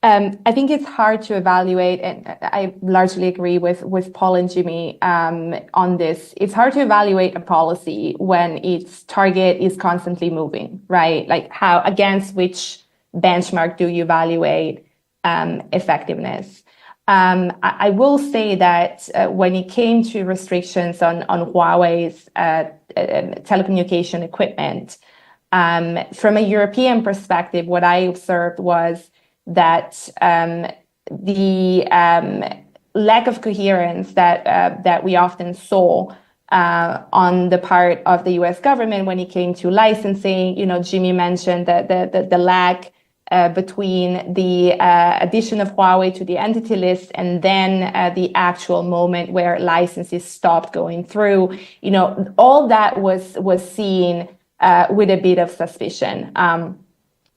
I think it's hard to evaluate, and I largely agree with Paul and Jimmy on this. It's hard to evaluate a policy when its target is constantly moving, right? Like how against which benchmark do you evaluate effectiveness? I will say that when it came to restrictions on Huawei's telecommunication equipment, from a European perspective, what I observed was that the lack of coherence that we often saw on the part of the U.S. government when it came to licensing. Jimmy mentioned the lag between the addition of Huawei to the entity list and then the actual moment where licenses stopped going through. All that was seen with a bit of suspicion.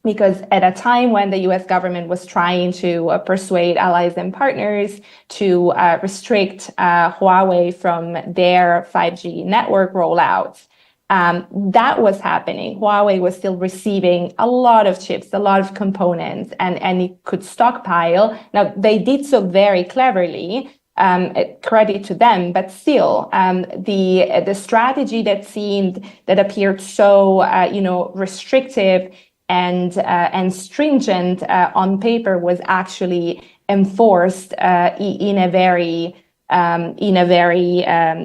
Because at a time when the US government was trying to persuade allies and partners to restrict Huawei from their 5G network rollouts, that was happening. Huawei was still receiving a lot of chips, a lot of components, and it could stockpile. Now, they did so very cleverly, credit to them, but still, the strategy that appeared so, restrictive and stringent on paper was actually enforced in a very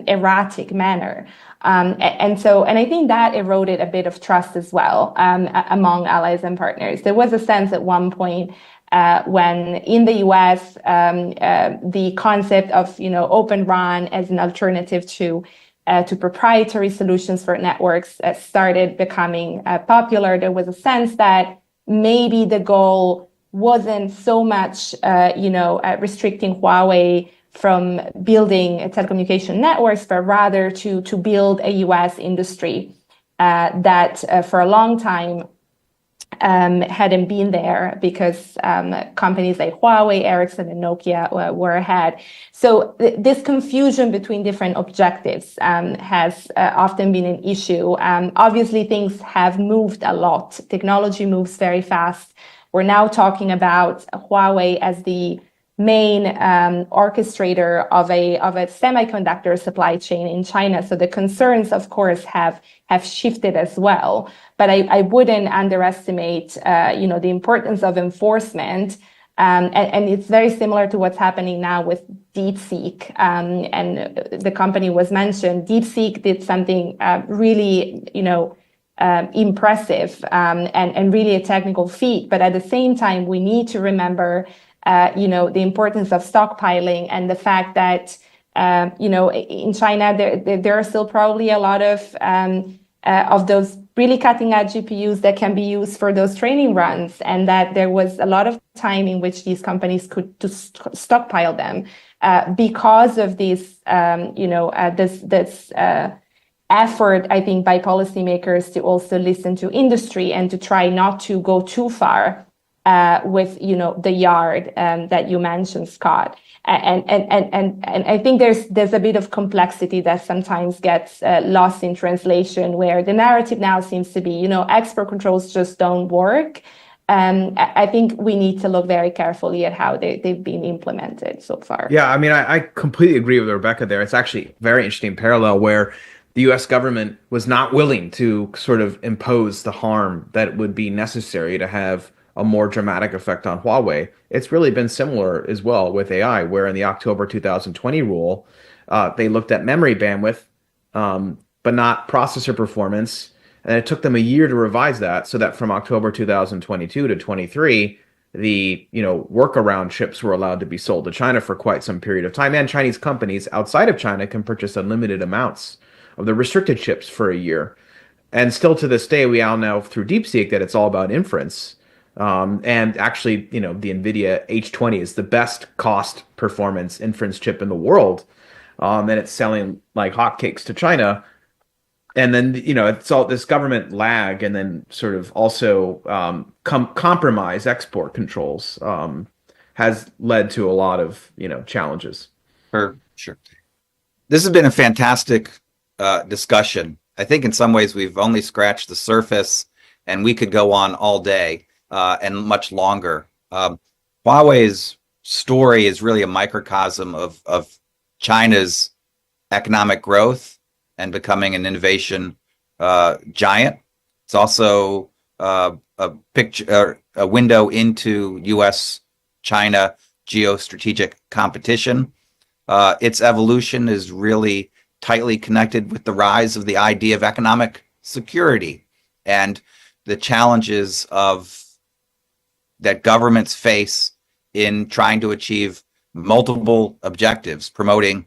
erratic manner. And I think that eroded a bit of trust as well among allies and partners. There was a sense at one point when in the US, the concept of Open RAN as an alternative to proprietary solutions for networks started becoming popular. There was a sense that maybe the goal wasn't so much, restricting Huawei from building telecommunication networks, but rather to build a US industry that for a long time hadn't been there because companies like Huawei, Ericsson, and Nokia were ahead. So this confusion between different objectives has often been an issue. Obviously, things have moved a lot. Technology moves very fast. We're now talking about Huawei as the main orchestrator of a semiconductor supply chain in China. So the concerns, of course, have shifted as well. But I wouldn't underestimate, the importance of enforcement. And it's very similar to what's happening now with DeepSeek. And the company was mentioned. DeepSeek did something really, impressive and really a technical feat. But at the same time, we need to remember the importance of stockpiling and the fact that, in China, there are still probably a lot of those really cutting edge GPUs that can be used for those training runs, and that there was a lot of time in which these companies could just stockpile them because of this, this effort, I think, by policymakers to also listen to industry and to try not to go too far with the yard that you mentioned, Scott, and I think there's a bit of complexity that sometimes gets lost in translation, where the narrative now seems to be export controls just don't work. I think we need to look very carefully at how they've been implemented so far. Yeah, I mean, I completely agree with Rebecca there. It's actually a very interesting parallel where the U.S. government was not willing to sort of impose the harm that would be necessary to have a more dramatic effect on Huawei. It's really been similar as well with AI, where in the October 2020 rule, they looked at memory bandwidth, but not processor performance. And it took them a year to revise that, so that from October 2022 to 23, the workaround chips were allowed to be sold to China for quite some period of time. And Chinese companies outside of China can purchase unlimited amounts of the restricted chips for a year. And still to this day, we all know through DeepSeek that it's all about inference. And actually, the NVIDIA H20 is the best cost performance inference chip in the world. And it's selling like hotcakes to China. And then, it's all this government lag, and then sort of also compromise export controls has led to a lot of, challenges. For sure. This has been a fantastic discussion. I think in some ways we've only scratched the surface, and we could go on all day and much longer. Huawei's story is really a microcosm of China's economic growth and becoming an innovation giant. It's also a window into U.S.-China geostrategic competition. Its evolution is really tightly connected with the rise of the idea of economic security and the challenges that governments face in trying to achieve multiple objectives, promoting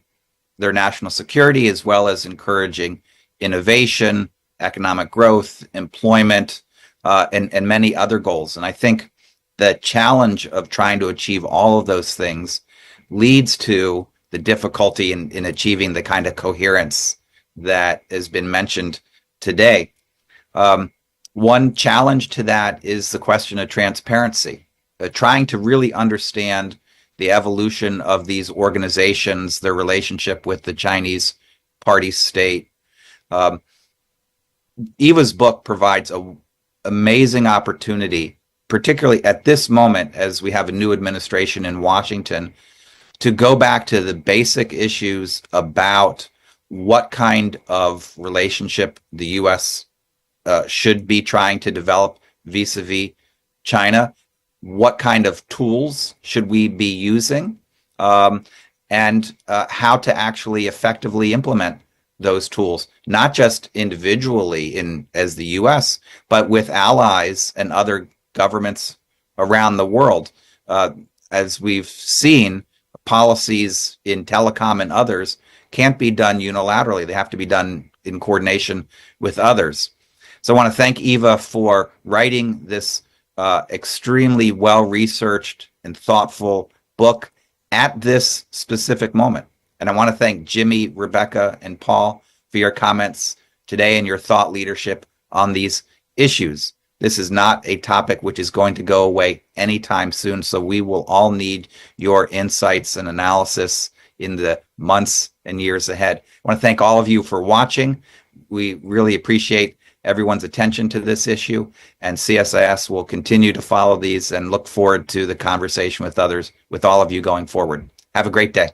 their national security as well as encouraging innovation, economic growth, employment, and many other goals. And I think the challenge of trying to achieve all of those things leads to the difficulty in achieving the kind of coherence that has been mentioned today. One challenge to that is the question of transparency, trying to really understand the evolution of these organizations, their relationship with the Chinese party state. Eva's book provides an amazing opportunity, particularly at this moment as we have a new administration in Washington, to go back to the basic issues about what kind of relationship the U.S. Should be trying to develop vis-a-vis China, what kind of tools should we be using, and how to actually effectively implement those tools, not just individually as the U.S., but with allies and other governments around the world. As we've seen, policies in telecom and others can't be done unilaterally. They have to be done in coordination with others. So I want to thank Eva for writing this extremely well-researched and thoughtful book at this specific moment. And I want to thank Jimmy, Rebecca, and Paul for your comments today and your thought leadership on these issues. This is not a topic which is going to go away anytime soon, so we will all need your insights and analysis in the months and years ahead. I want to thank all of you for watching. We really appreciate everyone's attention to this issue, and CSIS will continue to follow these and look forward to the conversation with all of you going forward. Have a great day.